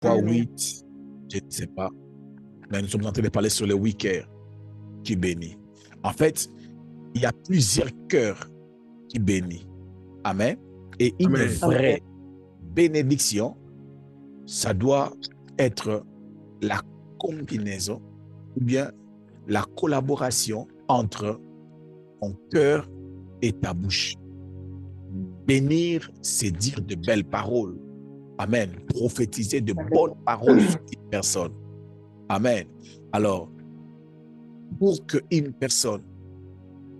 fois 8, je ne sais pas. Mais nous sommes en train de parler sur le oui cœur qui bénit. En fait, il y a plusieurs cœurs qui bénit. Amen. Et une vraie bénédiction, ça doit être la combinaison ou bien la collaboration entre ton cœur et ta bouche. Bénir, c'est dire de belles paroles. Amen. Prophétiser de bonnes paroles sur une personne. Amen. Alors, pour qu'une personne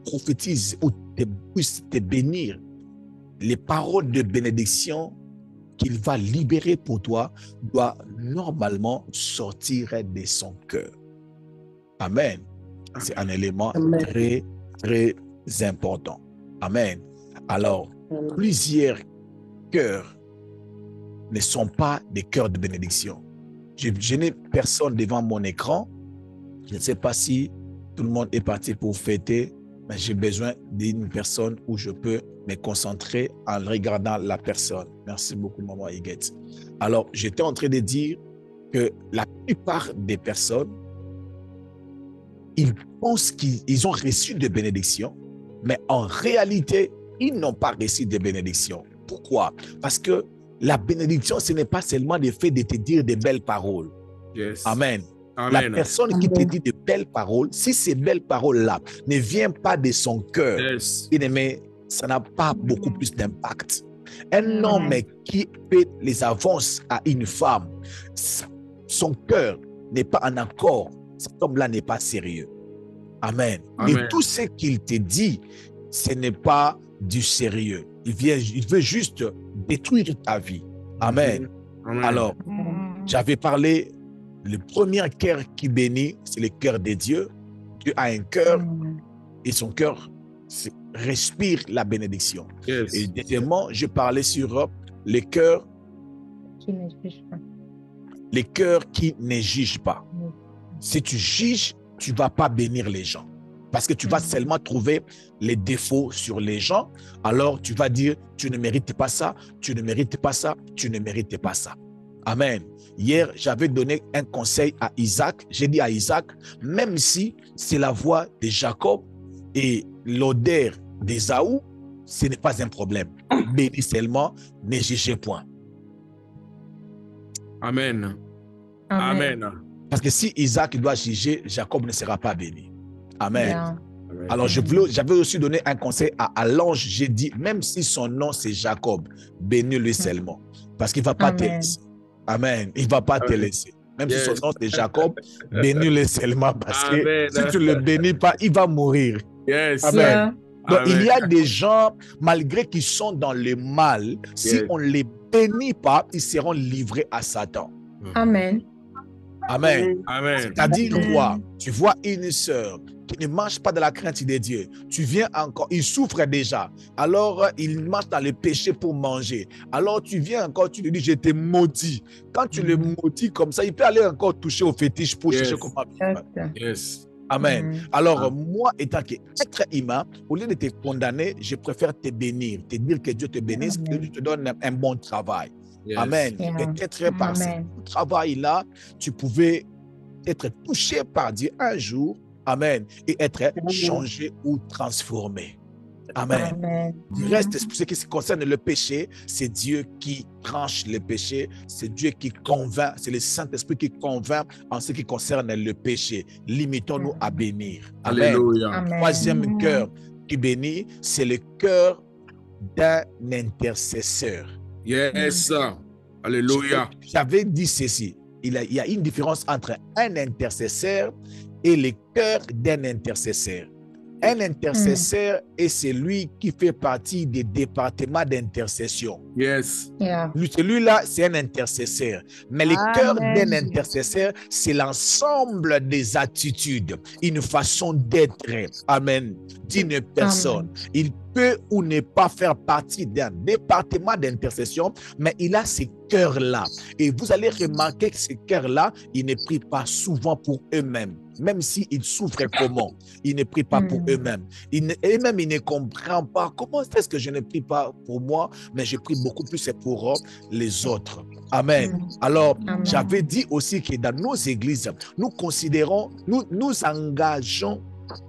prophétise ou puisse te bénir, les paroles de bénédiction qu'il va libérer pour toi doivent normalement sortir de son cœur. Amen. C'est un élément très, très important. Amen. Alors, plusieurs cœurs ne sont pas des cœurs de bénédiction. Je n'ai personne devant mon écran. Je ne sais pas si tout le monde est parti pour fêter, mais j'ai besoin d'une personne où je peux me concentrer en regardant la personne. Merci beaucoup, maman Higuette. Alors, j'étais en train de dire que la plupart des personnes, ils pensent qu'ils ont reçu des bénédictions, mais en réalité, ils n'ont pas reçu des bénédictions. Pourquoi? Parce que la bénédiction, ce n'est pas seulement le fait de te dire de belles paroles. Yes. Amen. Amen. La personne qui te dit de belles paroles, si ces belles paroles-là ne viennent pas de son cœur, bien-aimé, ça n'a pas beaucoup plus d'impact. Un homme qui fait les avances à une femme, son cœur n'est pas en accord, cet homme-là n'est pas sérieux. Amen. Amen. Mais tout ce qu'il te dit, ce n'est pas du sérieux. Il veut juste détruire ta vie. Amen. Amen. Alors, j'avais parlé, le premier cœur qui bénit, c'est le cœur de Dieu. Dieu a un cœur et son cœur respire la bénédiction. Yes. Et deuxièmement, je parlais sur le cœur qui ne juge pas. Les cœurs qui ne jugent pas. Si tu juges, tu ne vas pas bénir les gens. Parce que tu vas seulement trouver les défauts sur les gens. Alors, tu vas dire, tu ne mérites pas ça, tu ne mérites pas ça, tu ne mérites pas ça. Amen. Hier, j'avais donné un conseil à Isaac. J'ai dit à Isaac, même si c'est la voix de Jacob et l'odeur d'Ésaü, ce n'est pas un problème. Bénis seulement, ne jugez point. Amen. Amen. Parce que si Isaac doit juger, Jacob ne sera pas béni. Amen. Yeah. Alors, j'avais aussi donné un conseil à l'ange. J'ai dit, même si son nom c'est Jacob, bénis-le seulement. Parce qu'il ne va pas te laisser. Amen. Il ne va pas te laisser. Même si son nom c'est Jacob, bénis-le seulement. Parce que si tu ne le bénis pas, il va mourir. Yes. Amen. Yeah. Donc, Amen. il y a des gens, malgré qu'ils sont dans le mal, si on ne les bénit pas, ils seront livrés à Satan. Amen. Amen. Amen. C'est-à-dire quoi? Tu vois une sœur qui ne marche pas dans la crainte de Dieu. Tu viens encore, il souffre déjà. Alors, il marche dans le péché pour manger. Alors, tu viens encore, tu lui dis, je t'ai maudit. Quand tu le maudis comme ça, il peut aller encore toucher au fétiche pour chercher comment vivre. Yes. Amen. Alors, moi, étant qu'être humain, au lieu de te condamner, je préfère te bénir, te dire que Dieu te bénisse, que Dieu te donne un bon travail. Yes. Amen. Yeah. Peut-être par ce travail-là, tu pouvais être touché par Dieu un jour, amen, et être changé ou transformé. Amen. Amen. Du reste, pour ce qui concerne le péché, c'est Dieu qui tranche le péché, c'est Dieu qui convainc, c'est le Saint-Esprit qui convainc en ce qui concerne le péché. Limitons-nous à bénir. Amen. Alléluia. Amen. Troisième cœur qui bénit, c'est le cœur d'un intercesseur. Yes. Alléluia. J'avais dit ceci, il y a une différence entre un intercesseur et le cœur d'un intercesseur. Un intercesseur est celui qui fait partie des départements d'intercession. Yes. Yeah. Celui-là, c'est un intercesseur. Mais le cœur d'un intercesseur, c'est l'ensemble des attitudes, une façon d'être, amen, d'une personne. Il peut ou ne pas faire partie d'un département d'intercession, mais il a ces cœurs-là. Et vous allez remarquer que ces cœurs-là, ils ne prient pas souvent pour eux-mêmes. Même s'ils souffrent comment, ils ne prient pas pour eux-mêmes. Et même, ils ne comprennent pas comment est-ce que je ne prie pas pour moi, mais je prie beaucoup plus pour les autres. Amen. Alors, j'avais dit aussi que dans nos églises, nous considérons, nous engageons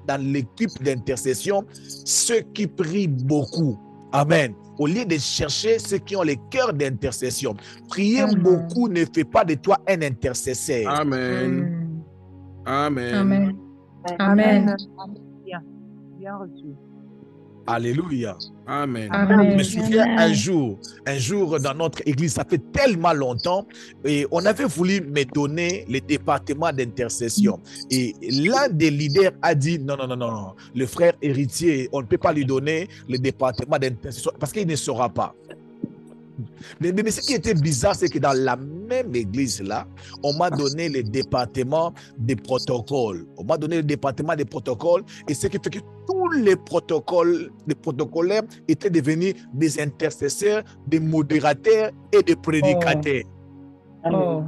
dans l'équipe d'intercession ceux qui prient beaucoup. Amen. Au lieu de chercher ceux qui ont les cœurs d'intercession. Prier beaucoup ne fait pas de toi un intercesseur. Amen. Amen. Amen. Amen. Bien reçu. Alléluia. Amen. Je me souviens un jour dans notre église, ça fait tellement longtemps, et on avait voulu me donner le département d'intercession. Et l'un des leaders a dit non, le frère héritier, on ne peut pas lui donner le département d'intercession parce qu'il ne saura pas. Mais ce qui était bizarre, c'est que dans la même église-là, on m'a donné le département des protocoles. On m'a donné le département des protocoles, et ce qui fait que tous les protocolaires étaient devenus des intercesseurs, des modérateurs et des prédicateurs. Oh.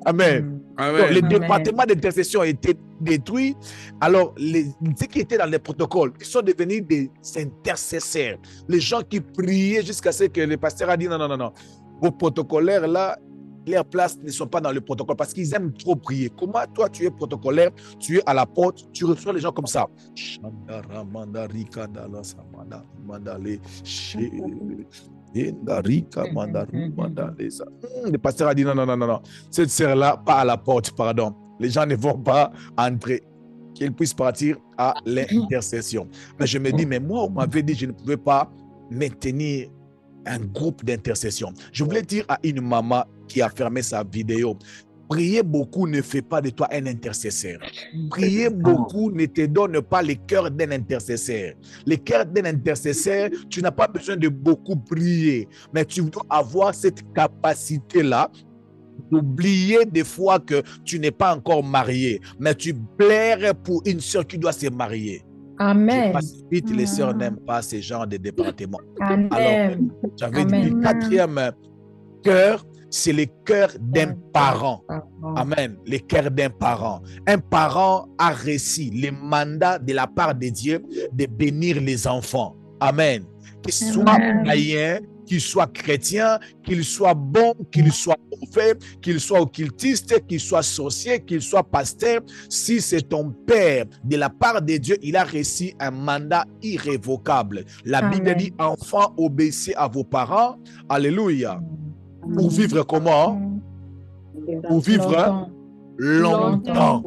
Amen. Amen. Donc, le département d'intercession a été détruit. Alors, ceux qui étaient dans les protocoles, ils sont devenus des intercesseurs. Les gens qui priaient jusqu'à ce que le pasteur a dit non. Vos protocolaires là, leurs places ne sont pas dans le protocole parce qu'ils aiment trop prier. Comment toi, tu es protocolaire, tu es à la porte, tu reçois les gens comme ça. Le pasteur a dit non. Cette sœur-là, pas à la porte, pardon. Les gens ne vont pas entrer. Qu'ils puissent partir à l'intercession. Mais je me dis, mais moi, on m'avait dit que je ne pouvais pas maintenir un groupe d'intercession. Je voulais dire à une maman qui a fermé sa vidéo, prier beaucoup ne fait pas de toi un intercesseur. Prier beaucoup ne te donne pas le cœur d'un intercesseur. Le cœur d'un intercesseur, tu n'as pas besoin de beaucoup prier, mais tu dois avoir cette capacité-là d'oublier des fois que tu n'es pas encore marié, mais tu plaires pour une sœur qui doit se marier. Amen. Je passe vite, les sœurs n'aiment pas ce genre de département. Amen. Alors, j'avais dit, le quatrième cœur, c'est le cœur d'un parent. Amen. Le cœur d'un parent. Un parent a reçu le mandat de la part de Dieu de bénir les enfants. Amen. Qu'ils soient païens, qu'ils soient chrétiens, qu'ils soient bons, qu'ils soient mauvais, qu'ils soient occultistes, qu'ils soient sorciers, qu'ils soient pasteurs. Si c'est ton père, de la part de Dieu, il a reçu un mandat irrévocable. La Bible dit, enfants, obéissez à vos parents. Alléluia. Pour vivre comment? Pour vivre longtemps.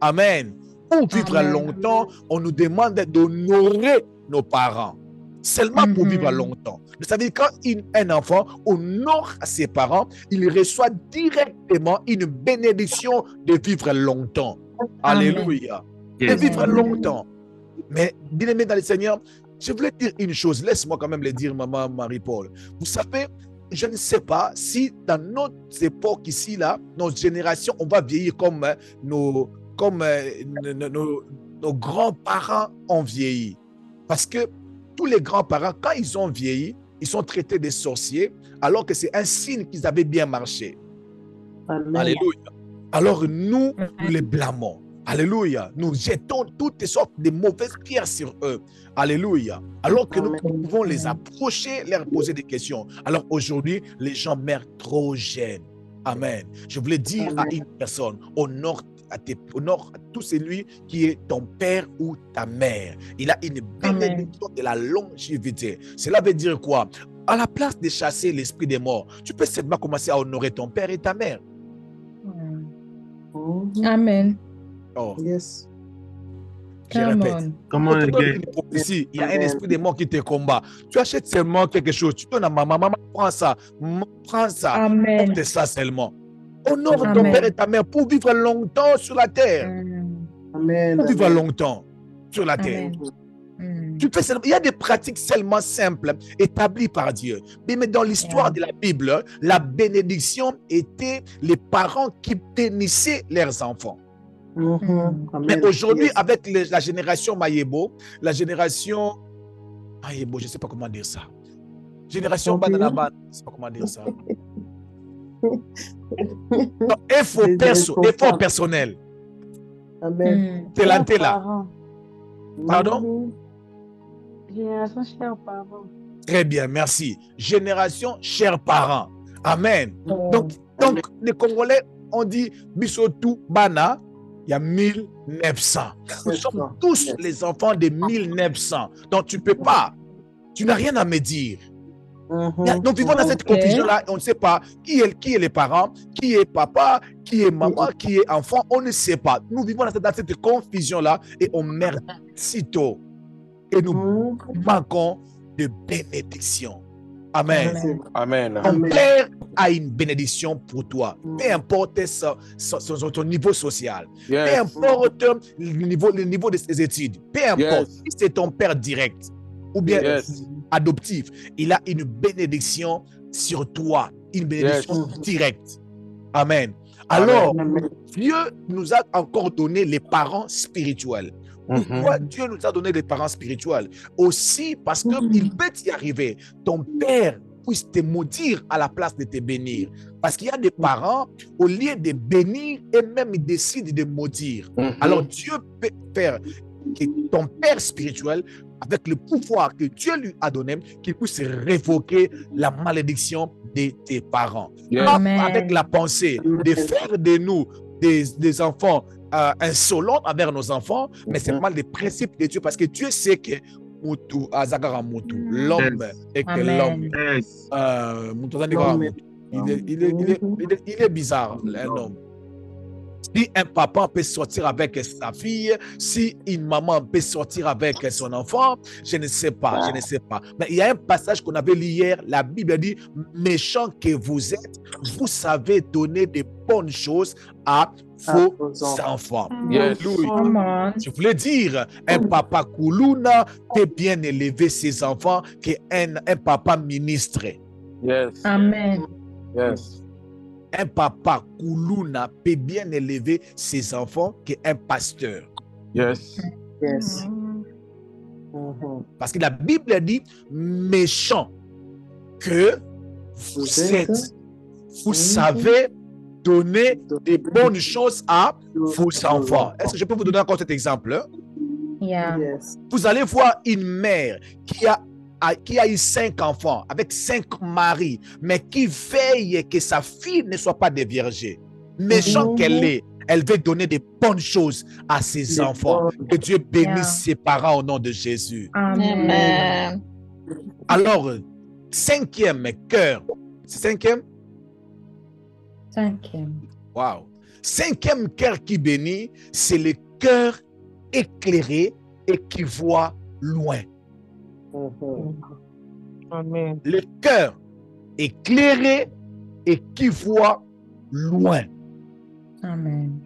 Amen. Pour vivre longtemps, on nous demande d'honorer nos parents. Seulement pour vivre longtemps. Vous savez, quand un enfant honore ses parents, il reçoit directement une bénédiction de vivre longtemps. Alléluia. De vivre longtemps. Mais, bien-aimés dans le Seigneur, je voulais dire une chose. Laisse-moi quand même le dire, maman Marie-Paul. Vous savez, je ne sais pas si dans notre époque ici, là, notre génération, on va vieillir comme nos grands-parents ont vieilli. Parce que tous les grands-parents, quand ils ont vieilli, ils sont traités de sorciers, alors que c'est un signe qu'ils avaient bien marché. Amen. Alléluia. Alors nous les blâmons. Alléluia. Nous jetons toutes sortes de mauvaises pierres sur eux. Alléluia. Alors que nous pouvons les approcher, leur poser des questions. Alors aujourd'hui, les gens meurent trop jeunes. Amen. Je voulais dire à une personne, honore à tout celui qui est ton père ou ta mère. Il a une bénédiction de la longévité. Cela veut dire quoi? À la place de chasser l'esprit des morts, tu peux seulement commencer à honorer ton père et ta mère. Amen. Oh. Yes. Je répète. Ici, il y a un esprit de mort qui te combat. Tu achètes seulement quelque chose. Tu donnes à maman, maman, prends ça. Prends ça. Amen. Porte ça seulement. Honore ton père et ta mère pour vivre longtemps sur la terre. Amen. Pour vivre longtemps sur la terre. Tu fais seulement, il y a des pratiques seulement simples établies par Dieu. Mais dans l'histoire de la Bible, la bénédiction était les parents qui bénissaient leurs enfants. Mais aujourd'hui, avec la génération Mayebo, la génération Ah, bon, je ne sais pas comment dire ça. Génération banana, je ne sais pas comment dire ça. Effort personnel. Amen. T'es là. Pardon? Génération chers parents. Très bien, merci. Génération chers parents. Amen. Donc, les Congolais, on dit Bisotou Bana, il y a 1900. Nous sommes tous les enfants de 1900. Donc, tu ne peux pas, tu n'as rien à me dire. Nous vivons dans cette confusion-là, on ne sait pas qui est les parents, qui est papa, qui est maman, qui est enfant, on ne sait pas. Nous vivons dans cette confusion-là et on meurt sitôt. Et nous manquons de bénédiction. Amen. Amen. Ton père a une bénédiction pour toi. Peu importe ton niveau social, peu importe le niveau de ses études, peu importe si c'est ton père direct ou bien adoptif, il a une bénédiction sur toi, une bénédiction directe. Amen. Alors, Dieu nous a encore donné les parents spirituels. Pourquoi Dieu nous a donné des parents spirituels? Aussi parce qu'il peut y arriver, ton père puisse te maudire à la place de te bénir. Parce qu'il y a des parents, au lieu de bénir, et même ils décident de maudire. Alors Dieu peut faire que ton père spirituel, avec le pouvoir que Dieu lui a donné, qu'il puisse révoquer la malédiction de tes parents. Avec la pensée de faire de nous des enfants insolents envers nos enfants, mais c'est mal des principes de Dieu, parce que Dieu sait que l'homme est que l'homme. Il est bizarre, un homme. Si un papa peut sortir avec sa fille, si une maman peut sortir avec son enfant, je ne sais pas. Mais il y a un passage qu'on avait lu hier, la Bible dit, méchant que vous êtes, vous savez donner de bonnes choses à vos enfants. Je voulais dire, un papa Koulouna peut bien élever ses enfants qu'un papa ministre. Amen. Un papa Koulouna peut bien élever ses enfants qu'un pasteur. Parce que la Bible dit, méchant que vous êtes, vous savez donner des bonnes choses à vos enfants. Est-ce que je peux vous donner encore cet exemple? Vous allez voir une mère qui a eu 5 enfants, avec 5 maris, mais qui veille que sa fille ne soit pas déviergée. Méchant qu'elle est, elle veut donner des bonnes choses à ses enfants. Que Dieu bénisse ses parents au nom de Jésus. Amen. Alors, 5e cœur. C'est 5e? 5e. Wow. 5e cœur qui bénit, c'est le cœur éclairé et qui voit loin. Amen. Le cœur éclairé et qui voit loin. Amen.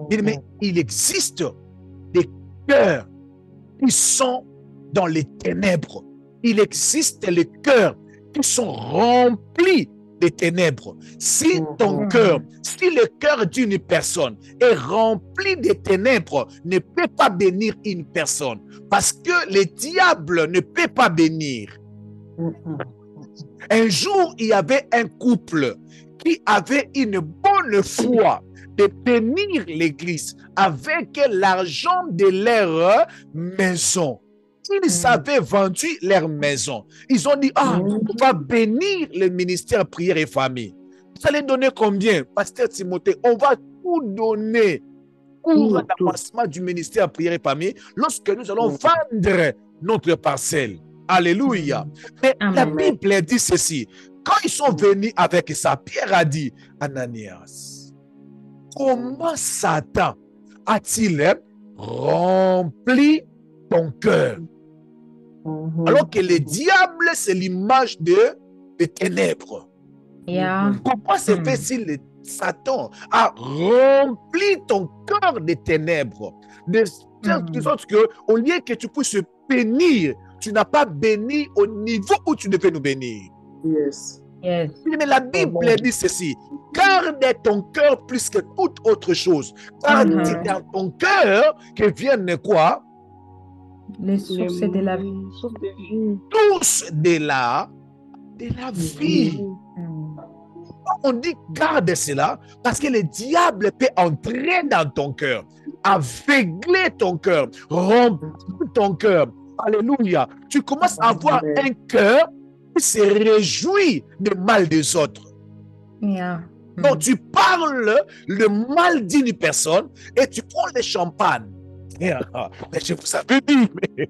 Mais il existe des cœurs qui sont dans les ténèbres. Il existe les cœurs qui sont remplis de ténèbres. Si ton cœur, si le cœur d'une personne est rempli de ténèbres, ne peut pas bénir une personne. Parce que le diable ne peut pas bénir. Un jour, il y avait un couple qui avait une bonne foi de bénir l'église avec l'argent de leur maison. Ils avaient vendu leur maison. Ils ont dit, on va bénir le ministère prière et famille. Vous allez donner combien, Pasteur Timothée? On va tout donner pour l'avancement du ministère prière et famille lorsque nous allons vendre notre parcelle. Alléluia. Mais la Bible dit ceci. Quand ils sont venus avec ça, Pierre a dit, Ananias, comment Satan a-t-il rempli ton cœur? Alors que le diable, c'est l'image des ténèbres. Comment se fait si le Satan a rempli ton cœur de ténèbres? De sorte qu'au lieu que tu puisses bénir, tu n'as pas béni au niveau où tu devais nous bénir. Mais la Bible dit ceci. Garde ton cœur plus que toute autre chose. Car c'est dans ton cœur que viennent quoi? Les sources de la vie. Source de vie. Tous de la vie. On dit garde cela parce que le diable peut entrer dans ton cœur, aveugler ton cœur, remplir ton cœur. Alléluia. Tu commences à avoir un cœur qui se réjouit du mal des autres. Yeah. Donc tu parles le mal d'une personne et tu prends le champagne. Mais je vous avais dit, mais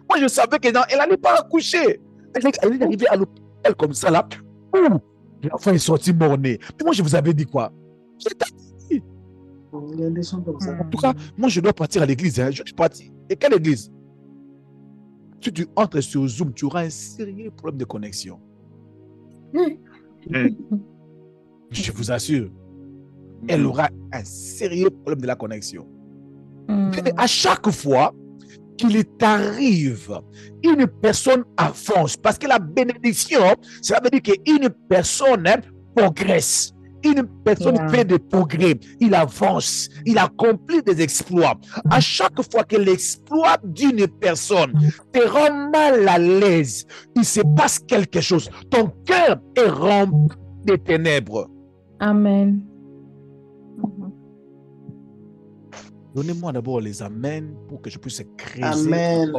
moi je savais qu'elle n'allait pas accoucher. Elle est arrivée à l'hôpital comme ça là. L'enfant est sorti mort-né. Mais moi je vous avais dit quoi? Je t'ai dit. Il y a des gens comme ça. En tout cas, moi je dois partir à l'église. Hein. Je suis parti. Et quelle église? Si tu entres sur Zoom, tu auras un sérieux problème de connexion. Je vous assure. Elle aura un sérieux problème de la connexion. À chaque fois qu'il t'arrive, une personne avance. Parce que la bénédiction, ça veut dire qu'une personne progresse. Une personne fait des progrès. Il avance. Il accomplit des exploits. À chaque fois que l'exploit d'une personne te rend mal à l'aise, il se passe quelque chose. Ton cœur est rempli de ténèbres. Amen. Donnez-moi d'abord les amens pour que je puisse créer. Amen.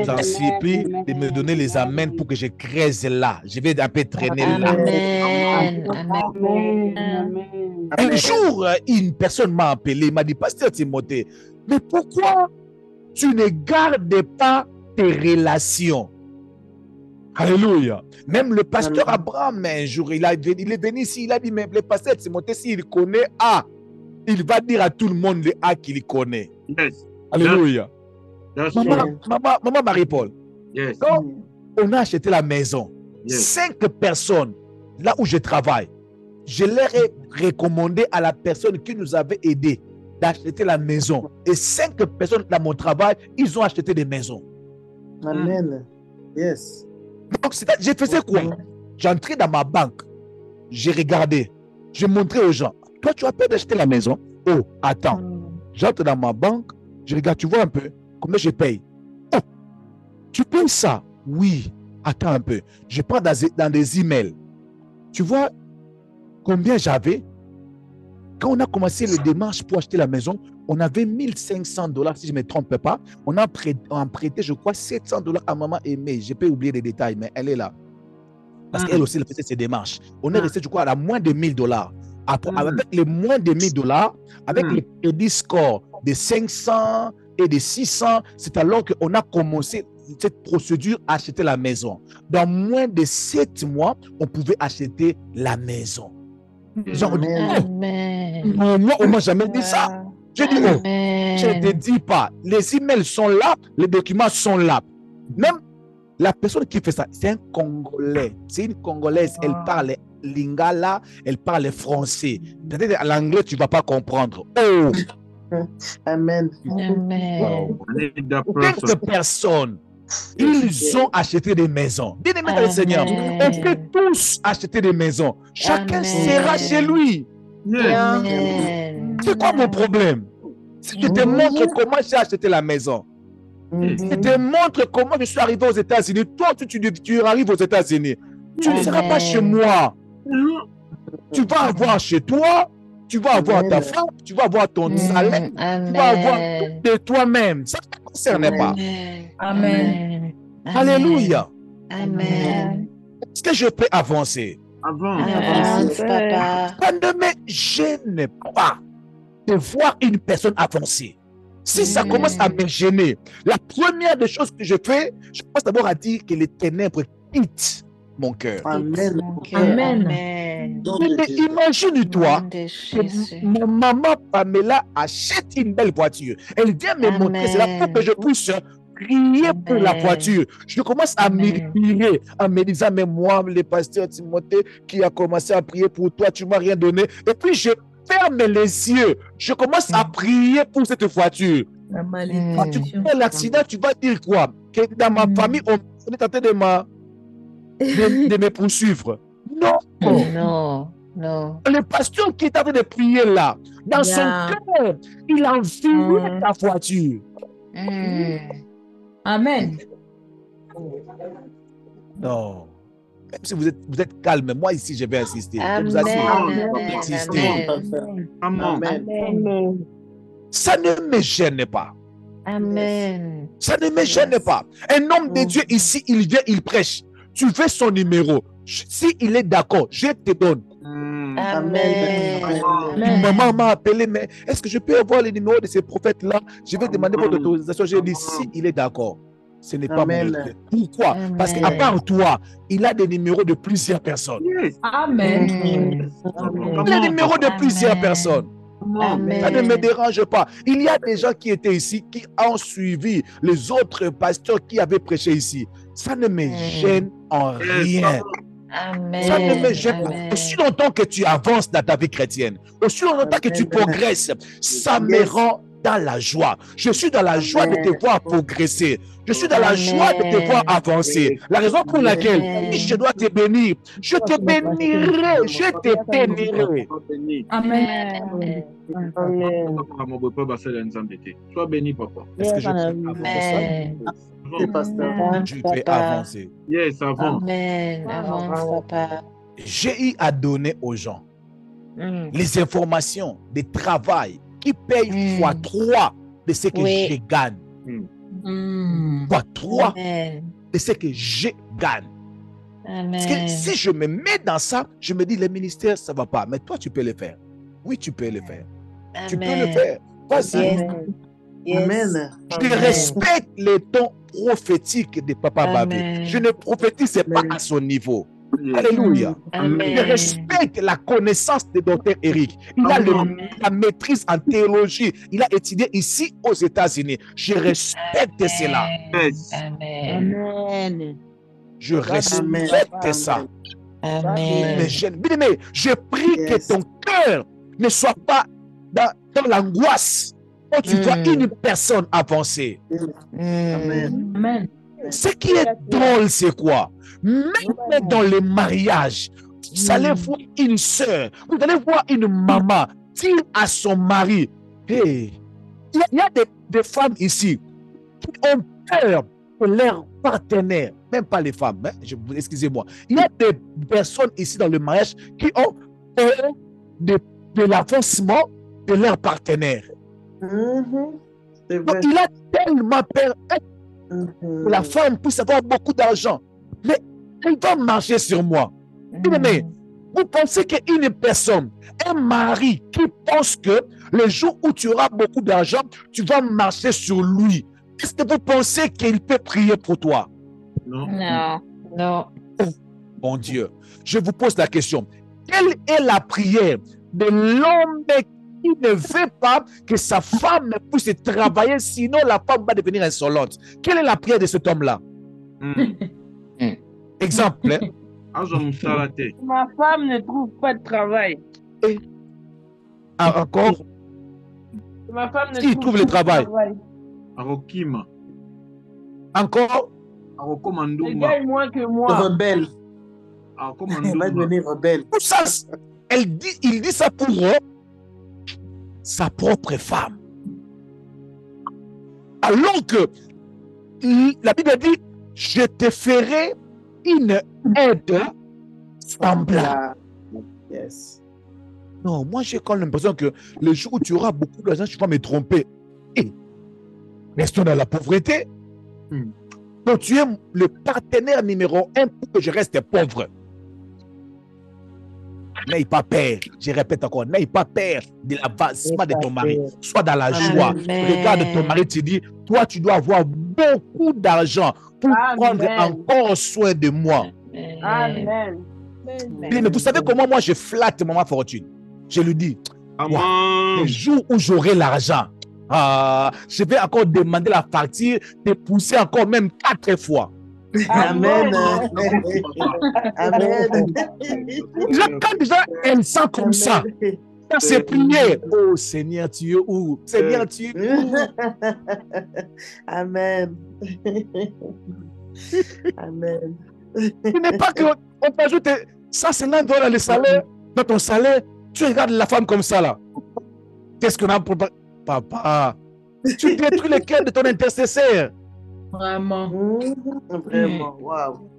J'en supplie de me donner les amens pour que je crée là. Je vais un peu traîner là. Un jour, une personne m'a appelé, m'a dit, Pasteur Timothée, mais pourquoi tu ne gardes pas tes relations? Alléluia. Même le pasteur Abraham, un jour, il est venu ici, il a dit, mais le pasteur Timothée, s'il connaît A, il va dire à tout le monde le A qu'il connaît. Yes. Alléluia. That's Maman Marie-Paul, Yes. quand on a acheté la maison, Yes. 5 personnes, là où je travaille, je leur ai recommandé à la personne qui nous avait aidé d'acheter la maison. Et 5 personnes dans mon travail, ils ont acheté des maisons. Amen. Yes. Donc, je faisais quoi? J'entrais dans ma banque, j'ai regardé, je montrais aux gens. Toi, tu as peur d'acheter la maison? Oh, attends. J'entre dans ma banque, je regarde, tu vois un peu combien je paye. Oh, tu payes ça? Oui. Attends un peu. Je prends dans des emails. Tu vois combien j'avais? Quand on a commencé les démarches pour acheter la maison, on avait $1 500, si je ne me trompe pas. On a prêté, je crois, $700 à maman Aimée. Je peux oublier les détails, mais elle est là. Parce qu'elle aussi, elle faisait ses démarches. On est resté, je crois, à moins de $1000. Après, avec les moins de $1000, avec le crédit score de 500 et de 600, c'est alors qu'on a commencé cette procédure à acheter la maison. Dans moins de 7 mois, on pouvait acheter la maison. Genre, moi, on m'a jamais dit ça. J'ai dit, oh, je ne te dis pas. Les emails sont là, les documents sont là. Même la personne qui fait ça, c'est un Congolais. C'est une Congolaise, elle parle lingala, elle parle français. Peut-être à l'anglais, tu ne vas pas comprendre. Oh! Amen. Quelques personnes, ils ont acheté des maisons. Bien-aimés dans le Seigneur, on peut tous acheter des maisons. Chacun sera chez lui. C'est quoi mon problème? Si je te montre comment j'ai acheté la maison, je te montre comment je suis arrivé aux États-Unis. Toi, tu arrives aux États-Unis. Tu ne seras pas chez moi. Tu vas avoir chez toi, tu vas avoir ta femme, tu vas avoir ton salaire, tu vas avoir tout de toi-même. Ça ne te concerne pas. Amen. Alléluia. Amen. Est-ce que je peux avancer? Avance, papa. Pendant je n'ai pas de voir une personne avancer. Si ça commence à me gêner, la première des choses que je fais, je commence d'abord à dire que les ténèbres quittent mon cœur. Amen. Amen. Imagine-toi que ma maman Pamela achète une belle voiture. Elle vient me montrer cela pour que je puisse prier pour la voiture. Je commence à m'écrire en me disant, mais moi, le pasteur Timothée qui a commencé à prier pour toi, tu ne m'as rien donné. Et puis je ferme les yeux. Je commence à prier pour cette voiture. Quand tu fais l'accident, tu vas dire quoi? Que dans ma famille, on est en train de me poursuivre. Non. Non. Le pasteur qui est en train de prier là, dans son cœur, il a envie ta voiture. Amen. Non. Même si vous êtes calme, moi ici, je vais insister. Je vous Amen. assure. Insistez. Amen. Ça ne me gêne pas. Amen. Ça ne me gêne pas. Un homme de Dieu ici, il vient, il prêche. Tu veux son numéro. S'il est d'accord, je te donne. Amen. Une maman m'a appelé, mais est-ce que je peux avoir le numéro de ces prophètes-là? Je vais demander votre autorisation. J'ai dit, si il est d'accord, ce n'est pas mon problème. Pourquoi? Amen. Parce qu'à part toi, il a des numéros de plusieurs personnes. Amen. Il a des numéros de plusieurs Amen. personnes. Amen. Ça ne me dérange pas. Il y a des gens qui étaient ici, qui ont suivi les autres pasteurs qui avaient prêché ici. Ça ne me gêne en rien. Amen. Ça ne me gêne pas. Amen. Aussi longtemps que tu avances dans ta vie chrétienne, aussi longtemps que tu progresses, ça me rend dans la joie. Je suis dans la joie de te voir progresser. Je suis dans la joie de te voir avancer. La raison pour laquelle je dois te bénir, je te bénirai, je te bénirai. Amen. Sois béni, papa. Est-ce que je peux avancer? Amen. Je peux avancer. Yes, avant. Amen. Avance, papa. J'ai eu à donner aux gens les informations de travail qui payent fois 3 de ce que Oui. je gagne. Fois 3 Amen. de ce que je gagne. Parce que Amen. si je me mets dans ça, je me dis, le ministère, ça ne va pas. Mais toi, tu peux le faire. Oui, tu peux le faire. Tu peux le Amen. faire. Vas-y. Yes. Yes. Amen. Je respecte les dons prophétiques de Papa Babé. Amen. Je ne prophétise pas à son niveau. Alléluia. Amen. Je respecte la connaissance de Dr. Eric. Il a Amen. la maîtrise en théologie. Il a étudié ici aux États-Unis. Je respecte cela. Yes. Amen. Amen. Je respecte ça. Amen. Mais bien-aimé, je prie que ton cœur ne soit pas dans l'angoisse quand tu vois une personne avancer. Amen. Ce qui est drôle, c'est quoi? Même dans le mariage, vous allez voir une soeur, vous allez voir une maman dire à son mari, hey, il y a des femmes ici qui ont peur de leur partenaire, même pas les femmes, hein, excusez-moi. Il y a des personnes ici dans le mariage qui ont peur de l'avancement de leur partenaire. C'est Donc, vrai. il a tellement peur que la femme puisse avoir beaucoup d'argent, mais elle va marcher sur moi. Mais vous pensez qu'une personne, un mari qui pense que le jour où tu auras beaucoup d'argent, tu vas marcher sur lui, est-ce que vous pensez qu'il peut prier pour toi? Non. Non. Non. Mon Dieu, je vous pose la question. Quelle est la prière de l'homme qui ne veut pas que sa femme puisse travailler, sinon la femme va devenir insolente? Quelle est la prière de cet homme-là? Exemple. Hein? Ma femme ne trouve pas de travail. Ah, encore? Ma femme ne Qui trouve le pas de travail? Arokima. Encore? Elle Arokomanduma. gagne moins que moi. Rebelle. Elle va Arokomanduma. devenir rebelle. Tout ça, il dit ça pour sa propre femme. Alors que la Bible dit, je te ferai une aide semblable. Yes. Non, moi j'ai quand même l'impression que le jour où tu auras beaucoup d'argent, tu vas me tromper. Et restons dans la pauvreté. Donc tu es le partenaire numéro 1 pour que je reste pauvre. N'aie pas peur, je répète encore, n'aie pas peur de l'avancement de ton mari. Sois dans la joie. Amen. Regarde ton mari, tu dis, toi tu dois avoir beaucoup d'argent pour prendre encore soin de moi. Amen. Mais vous savez comment moi je flatte Maman Fortune? Je lui dis, Amen. le jour où j'aurai l'argent, je vais encore demander la facture, te pousser encore même 4 fois. Amen. Amen. Quand déjà elle sent comme ça, dans ses prières, oh Seigneur, tu es où? Seigneur, tu es où? Amen. Amen. Ce n'est pas qu'on t'ajoute $150 dans le salaire, dans ton salaire, tu regardes la femme comme ça là. Qu'est-ce qu'on a pour... Papa, Tu détruis le cœur de ton intercesseur. Vraiment. Vraiment. Wow.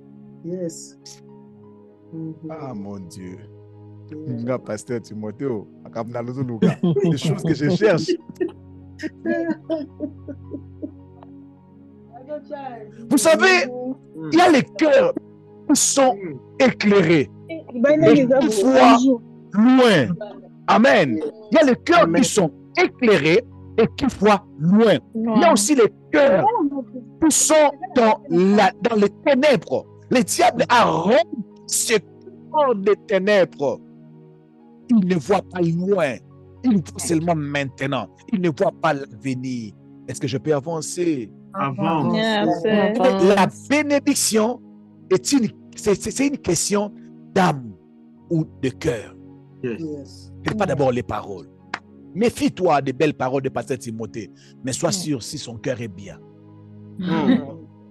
Yes. Ah mon Dieu. Nga pasteur Timothée, des choses que je cherche. Vous savez, il y a les cœurs qui sont éclairés et qui voient loin. Amen. Il y a les cœurs qui sont éclairés et qui voient loin. Il y a aussi les cœurs qui sont dans les ténèbres. Le diable a rempli ce cœur des ténèbres. Il ne voit pas loin. Il voit seulement maintenant. Il ne voit pas l'avenir. Est-ce que je peux avancer? Avance. La bénédiction c'est une question d'âme ou de cœur. Yes. Ce n'est pas d'abord les paroles. Méfie-toi des belles paroles de pasteur Timothée, mais sois sûr si son cœur est bien.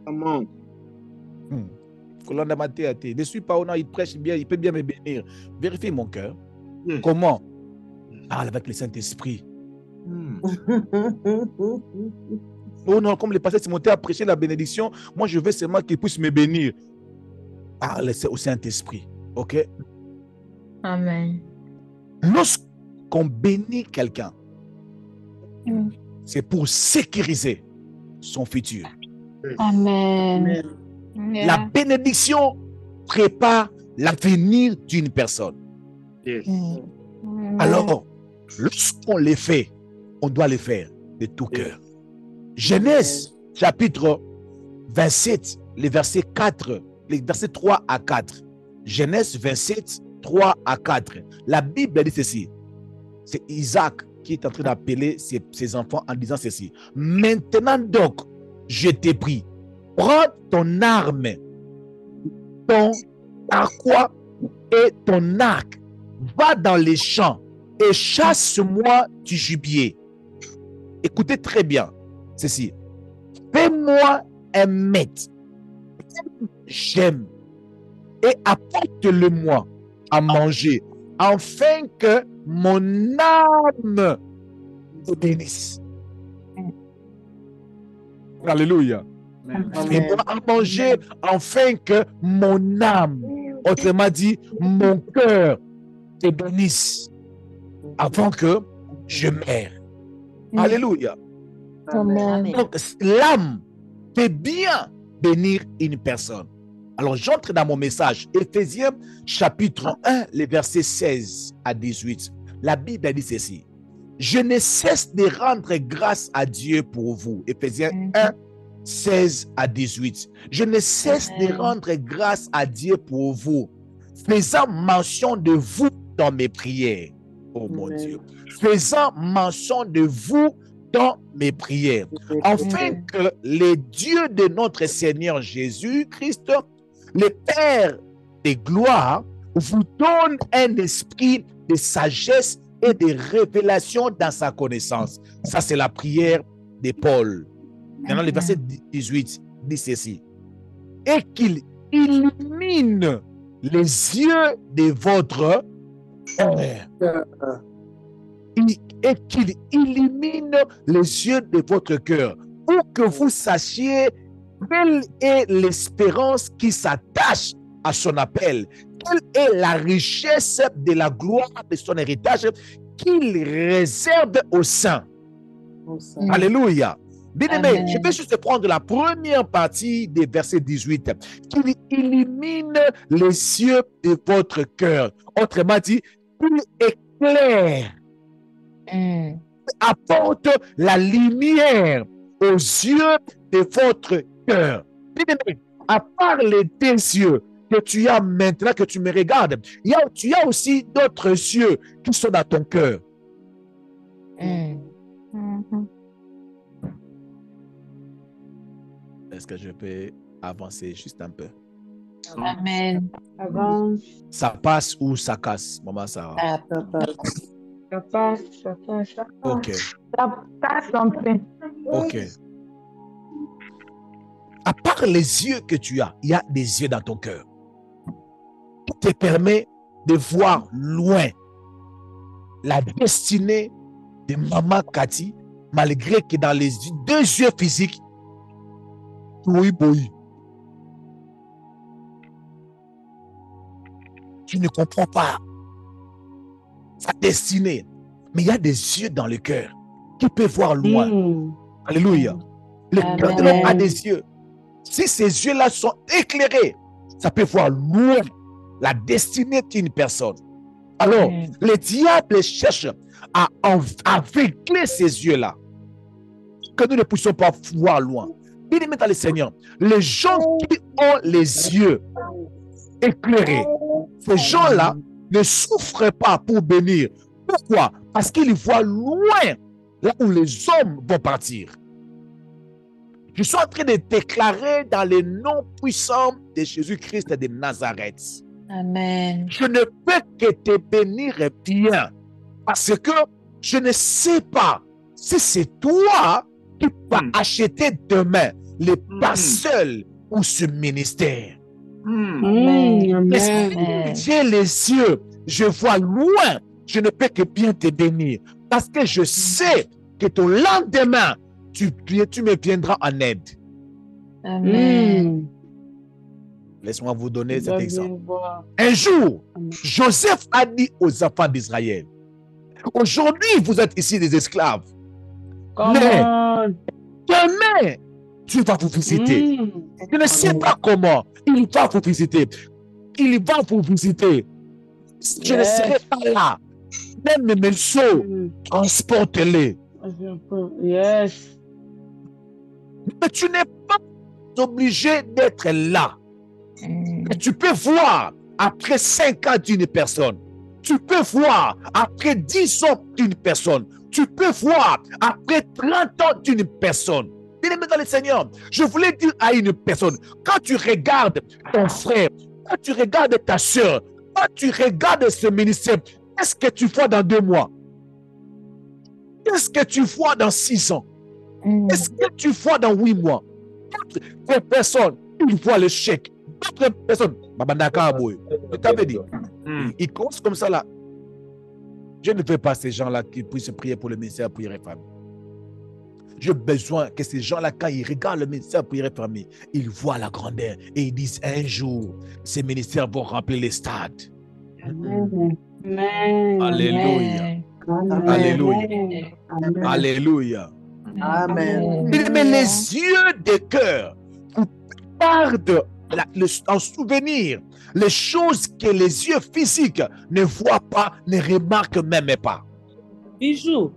Amen. Ne suis pas honnête, il prêche bien, il peut bien me bénir. Vérifie mon cœur. Yes. Comment? Parle avec le Saint-Esprit. Oh non, comme le pasteur Timothée a prêché la bénédiction, moi je veux seulement qu'il puisse me bénir. Parle au Saint-Esprit. Ok? Amen. Lorsqu'on bénit quelqu'un, c'est pour sécuriser son futur. Amen. La bénédiction prépare l'avenir d'une personne. Yes. Alors, lorsqu'on les fait, on doit les faire de tout cœur. Genèse, chapitre 27, les versets 4, les versets 3 à 4. Genèse 27, 3 à 4. La Bible dit ceci. C'est Isaac qui est en train d'appeler ses enfants en disant ceci. Maintenant donc, je t'ai pris. Prends ton arme, ton arquois et ton arc. Va dans les champs et chasse-moi du gibier. Écoutez très bien ceci. Fais-moi un mets. J'aime. Et apporte-le-moi à manger, afin que mon âme te bénisse. Alléluia. Fais-moi à manger, afin que mon âme, autrement dit, mon cœur, te bénisse, avant que je meure. Alléluia. Amen. Donc, l'âme peut bien bénir une personne. Alors, j'entre dans mon message. Éphésiens, chapitre 1, les versets 16 à 18. La Bible dit ceci. Je ne cesse de rendre grâce à Dieu pour vous. Éphésiens 1, 16 à 18. Je ne cesse de rendre grâce à Dieu pour vous, faisant mention de vous dans mes prières. Oh mon Dieu. Faisant mention de vous dans mes prières, afin que le Dieu de notre Seigneur Jésus-Christ, le Père de gloire, vous donne un esprit de sagesse et de révélation dans sa connaissance. Ça, c'est la prière de Paul. Maintenant, le verset 18 dit ceci. Et qu'il illumine les yeux de votre cœur. Et qu'il illumine les yeux de votre cœur, pour que vous sachiez quelle est l'espérance qui s'attache à son appel, quelle est la richesse de la gloire de son héritage qu'il réserve aux saints. Alléluia. Bien-aimé, je vais juste prendre la première partie des versets 18. Qu'il illumine les yeux de votre cœur. Autrement dit, qu'il éclaire, apporte la lumière aux yeux de votre cœur. Bien-aimé, à part les deux yeux que tu as maintenant, que tu me regardes, tu as aussi d'autres yeux qui sont dans ton cœur. Est-ce que je peux avancer juste un peu? Amen. Ça passe ou ça casse, maman Sarah? Ça passe. Ok. Ça passe un peu. Ok. À part les yeux que tu as, il y a des yeux dans ton cœur qui te permet de voir loin la destinée de maman Cathy malgré que dans les deux yeux physiques, oui, oui. Tu ne comprends pas sa destinée. Mais il y a des yeux dans le cœur qui peuvent voir loin. Alléluia. Le cœur de l'homme a des yeux. Si ces yeux-là sont éclairés, ça peut voir loin la destinée d'une personne. Alors, le diable cherche à aveugler ces yeux-là, que nous ne puissions pas voir loin. Bien-aimés dans le Seigneur, les gens qui ont les yeux éclairés, ces gens-là ne souffrent pas pour bénir. Pourquoi? Parce qu'ils voient loin là où les hommes vont partir. Je suis en train de déclarer dans le nom puissant de Jésus-Christ de Nazareth. Amen. Je ne peux que te bénir bien parce que je ne sais pas si c'est toi qui vas acheter demain les parcelles pour ce ministère. J'ai les yeux, je vois loin, je ne peux que bien te bénir parce que je sais que ton lendemain, tu me viendras en aide. Amen. Laisse-moi vous donner cet exemple. Un jour, Joseph a dit aux enfants d'Israël, aujourd'hui, vous êtes ici des esclaves. Mais demain, Dieu va vous visiter. Je ne sais pas comment. Il va vous visiter. Il va vous visiter. Je ne serai pas là. Même mes morceaux, transporte-les. Yes. Mais tu n'es pas obligé d'être là. Mais tu peux voir après 5 ans d'une personne. Tu peux voir après 10 ans d'une personne. Tu peux voir après 30 ans d'une personne. Bien-aimé dans le Seigneur, je voulais dire à une personne, quand tu regardes ton frère, quand tu regardes ta soeur, quand tu regardes ce ministère, qu'est-ce que tu vois dans 2 mois? Qu'est-ce que tu vois dans 6 ans? Qu'est-ce que tu vois dans 8 mois? D'autres personnes, ils voient le chèque. D'autres personnes, je t'avais dit, ils commencent comme ça là. Je ne veux pas ces gens-là qui puissent prier pour le ministère Prière et Famille. J'ai besoin que ces gens-là, quand ils regardent le ministère Prière et Famille, ils voient la grandeur et ils disent un jour, ces ministères vont remplir les stades. Amen. Alléluia. Alléluia. Alléluia. Amen. Mais les yeux de cœur gardent en souvenir les choses que les yeux physiques ne voient pas, ne remarquent même pas. Bijou.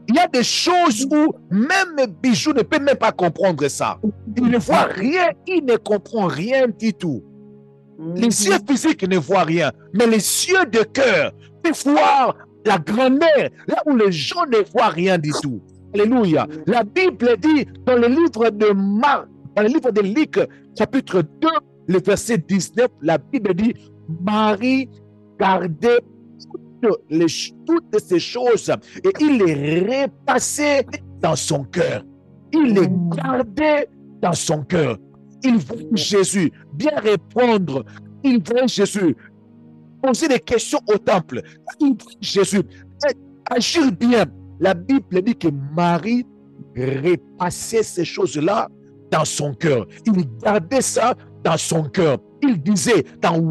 Il y a des choses où même Bijou ne peut même pas comprendre ça. Il ne voit rien, il ne comprend rien du tout. Les yeux physiques ne voient rien, mais les yeux de cœur peuvent voir la grandeur, là où les gens ne voient rien du tout. Alléluia. La Bible dit dans le livre de Marc, dans le livre de Luc, chapitre 2, le verset 19, la Bible dit, Marie gardait toutes ces choses et il les repassait dans son cœur. Il les gardait dans son cœur. Il voit Jésus bien répondre. Il voit Jésus poser des questions au temple. Il voit Jésus agir bien. La Bible dit que Marie repassait ces choses-là dans son cœur. Il gardait ça dans son cœur. Il disait dans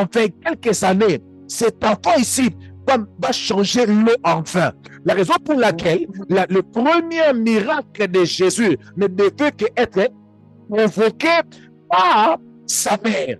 quelques années, cet enfant ici va changer l'eau en vin. La raison pour laquelle le premier miracle de Jésus ne devait qu'être provoqué par sa mère.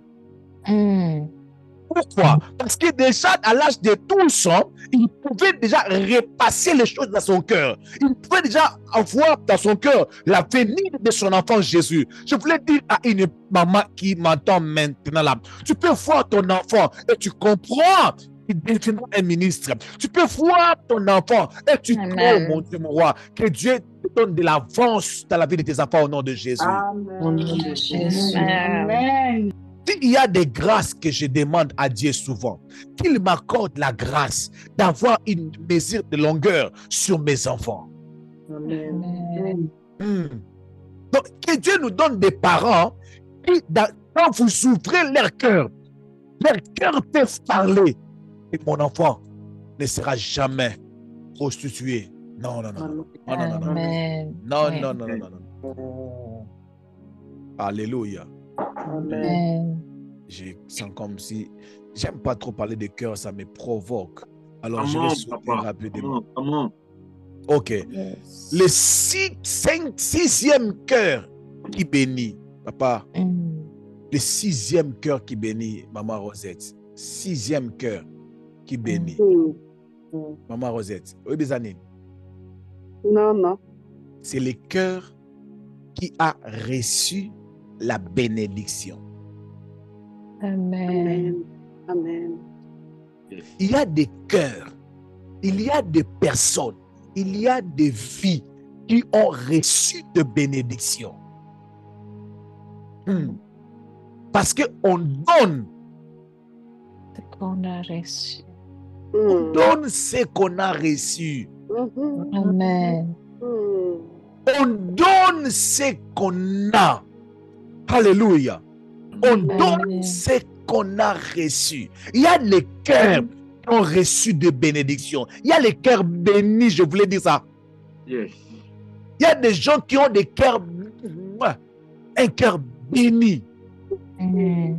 Pourquoi? Parce que déjà à l'âge de 12 ans, il pouvait déjà repasser les choses dans son cœur. Il pouvait déjà avoir dans son cœur la venue de son enfant Jésus. Je voulais dire à une maman qui m'entend maintenant là, tu peux voir ton enfant et tu comprends qu'il deviendra un ministre. Tu peux voir ton enfant et tu crois, mon Dieu, mon roi, que Dieu te donne de l'avance dans la vie de tes enfants au nom de Jésus. Amen. Il y a des grâces que je demande à Dieu souvent, qu'il m'accorde la grâce d'avoir une mesure de longueur sur mes enfants. Amen. Donc, que Dieu nous donne des parents qui, quand vous ouvrez leur cœur peut parler. Et mon enfant ne sera jamais prostitué, Non, non, non. Non, non, non, non. Amen. Non, Oui. non, non, non, non, non. Alléluia. Amen. Je sens comme si... J'aime pas trop parler de cœur, ça me provoque. Alors, je Comment, vais sauter papa? rapidement. Comment? Ok. Yes. Le sixième cœur qui bénit, papa, le sixième cœur qui bénit, maman Rosette. Sixième cœur qui bénit, maman Rosette. Oui, Bézanine. Non, non. C'est le cœur qui a reçu la bénédiction. Amen. Amen. Il y a des cœurs, il y a des personnes, il y a des vies qui ont reçu de bénédiction. Parce qu'on donne, Ce qu'on a reçu. on donne ce qu'on a reçu. Amen. On donne ce qu'on a. Alléluia. On donne ce qu'on a reçu. Il y a les cœurs qui ont reçu de bénédiction. Il y a les cœurs bénis, je voulais dire ça. Yes. Il y a des gens qui ont des cœurs, un cœur béni. Il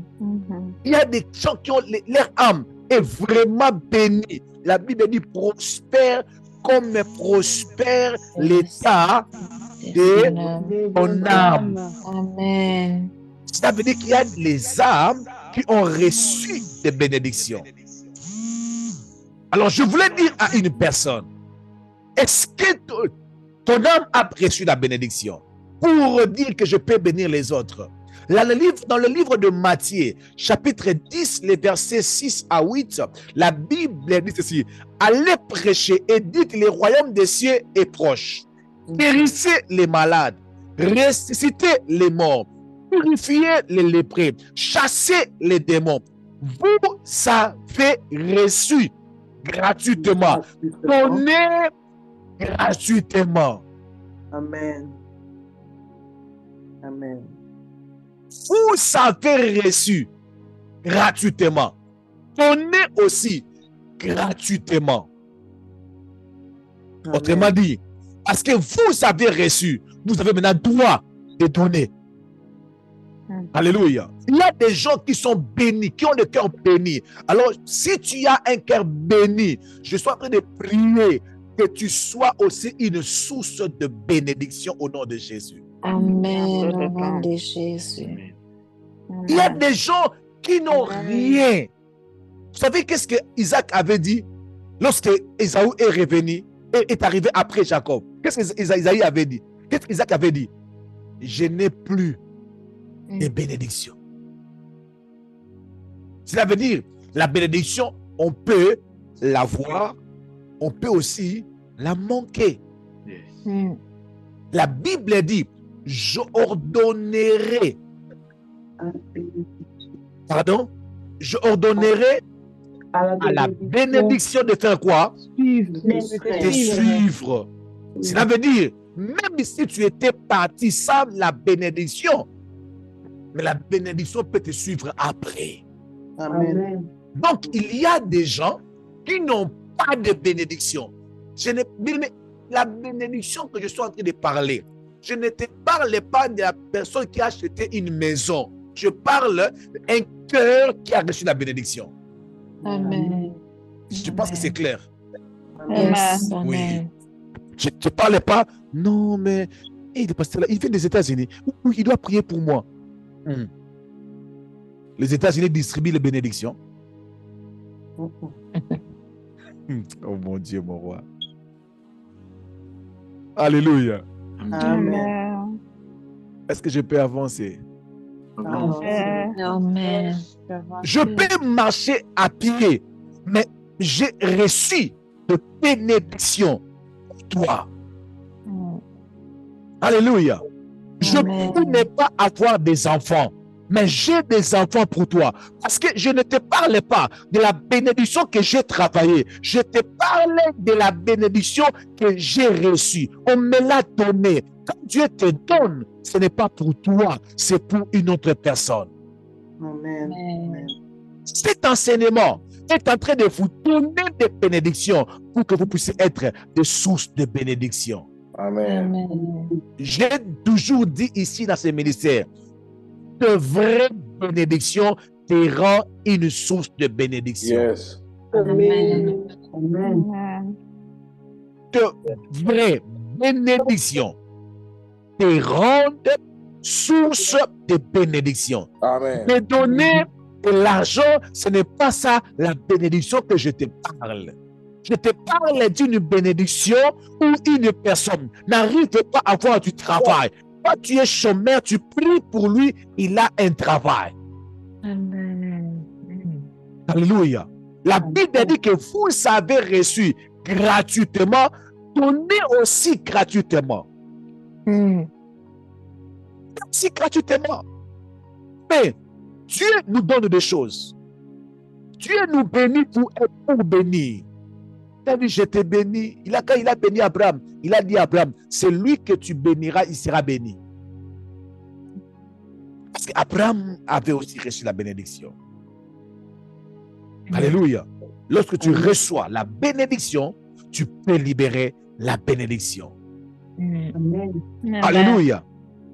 y a des gens qui ont leur âme est vraiment bénie. La Bible dit prospère comme prospère l'état de ton âme. Amen. Ça veut dire qu'il y a les âmes qui ont reçu des bénédictions. Alors, je voulais dire à une personne, est-ce que ton âme a reçu la bénédiction pour dire que je peux bénir les autres? Là, dans le livre de Matthieu, chapitre 10, les versets 6 à 8, la Bible dit ceci: allez prêcher et dites le royaume des cieux est proche. Guérissez les malades, ressuscitez les morts, purifiez les lépreux, chassez les démons. Vous avez reçu gratuitement. Donnez gratuitement. Amen. Amen. Vous avez reçu gratuitement. Donnez aussi gratuitement. Amen. Autrement dit, parce que vous avez reçu, vous avez maintenant droit de donner. Alléluia. Il y a des gens qui sont bénis, qui ont le cœur béni. Alors, si tu as un cœur béni, je suis en train de prier que tu sois aussi une source de bénédiction au nom de Jésus. Amen. Au nom de Jésus. Il y a des gens qui n'ont rien. Vous savez qu'est-ce que Isaac avait dit lorsque Ésaü est revenu et est arrivé après Jacob? Qu'est-ce que Isaïe avait dit? Qu'est-ce qu'Isaac avait dit? Je n'ai plus de bénédiction. Cela veut dire, la bénédiction, on peut l'avoir, on peut aussi la manquer. Yes. La Bible dit, je ordonnerai, pardon, je ordonnerai à la bénédiction de faire quoi? De suivre. Cela veut dire, même si tu étais parti sans la bénédiction, mais la bénédiction peut te suivre après. Amen. Donc, il y a des gens qui n'ont pas de bénédiction. La bénédiction que je suis en train de parler, je ne te parle pas de la personne qui a acheté une maison. Je parle d'un cœur qui a reçu la bénédiction. Amen. Je pense que c'est clair. Yes. Oui. Amen. Je ne te parle pas, non, mais il est pasteur là, il vient des États-Unis. Oui, il doit prier pour moi. Les États-Unis distribuent les bénédictions. Oh mon Dieu, mon roi. Alléluia. Amen. Est-ce que je peux avancer? Amen. Je peux marcher à pied, mais j'ai reçu de bénédiction pour toi. Alléluia. Je peux ne pas avoir des enfants, mais j'ai des enfants pour toi. Parce que je ne te parle pas de la bénédiction que j'ai travaillée. Je te parle de la bénédiction que j'ai reçue. On me l'a donnée. Quand Dieu te donne, ce n'est pas pour toi, c'est pour une autre personne. Amen. Cet enseignement, est en train de vous donner des bénédictions pour que vous puissiez être des sources de bénédictions. Amen. Amen. J'ai toujours dit ici dans ce ministère, de vraies bénédictions te rend une source de bénédiction. Yes. Amen. Amen. De vraies bénédictions te rendent source de bénédiction. Amen. Me donner de l'argent, ce n'est pas ça la bénédiction que je te parle. Je te parle d'une bénédiction où une personne n'arrive pas à avoir du travail. Quand tu es chômeur, tu pries pour lui, il a un travail. Amen. Alléluia. La Bible dit que vous avez reçu gratuitement, donnez aussi gratuitement. Aussi gratuitement. Mais Dieu nous donne des choses. Dieu nous bénit pour bénir. David, je t'ai béni. Quand il a béni Abraham, il a dit à Abraham, c'est lui que tu béniras, il sera béni. Parce qu'Abraham avait aussi reçu la bénédiction. Alléluia. Lorsque tu reçois la bénédiction, tu peux libérer la bénédiction. Amen. Alléluia.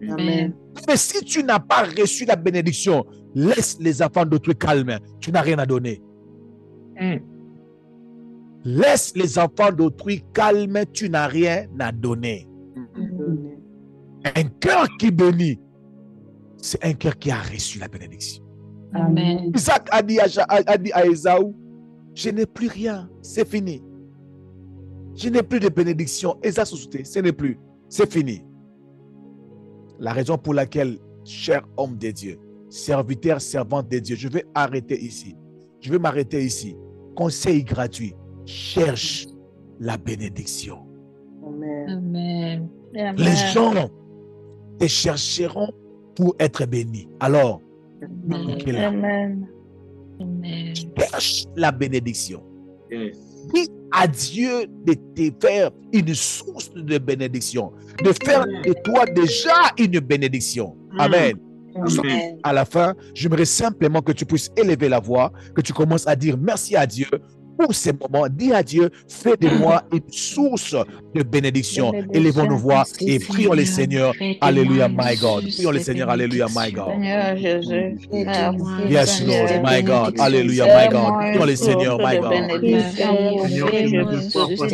Amen. Mais si tu n'as pas reçu la bénédiction, laisse les enfants d'autrui calmes. Tu n'as rien à donner. Laisse les enfants d'autrui calmes. Tu n'as rien à donner. Un cœur qui bénit, c'est un cœur qui a reçu la bénédiction. Amen. Isaac a dit à Ésaü, je n'ai plus rien, c'est fini. Je n'ai plus de bénédiction. Ésaü sauté, ce n'est plus, c'est fini. La raison pour laquelle, cher homme de Dieu, serviteur, servante de Dieu, je vais arrêter ici. Je vais m'arrêter ici. Conseil gratuit. Cherche la bénédiction. Amen. Amen. Les gens te chercheront pour être bénis. Alors, Amen. Amen. cherche la bénédiction. Yes. Dis à Dieu de te faire une source de bénédiction, de faire de toi déjà une bénédiction. Amen. Amen. À la fin, j'aimerais simplement que tu puisses élever la voix, que tu commences à dire merci à Dieu pour ces moments. Dis à Dieu, fais de moi une source de bénédiction. Élevons nos voix et prions le Seigneur. Alléluia, my God. Prions le Seigneur. Alléluia, my God. Seigneur Jésus. Yes, Lord, my God. Alléluia, my God. Prions le Seigneur, my God. Seigneur,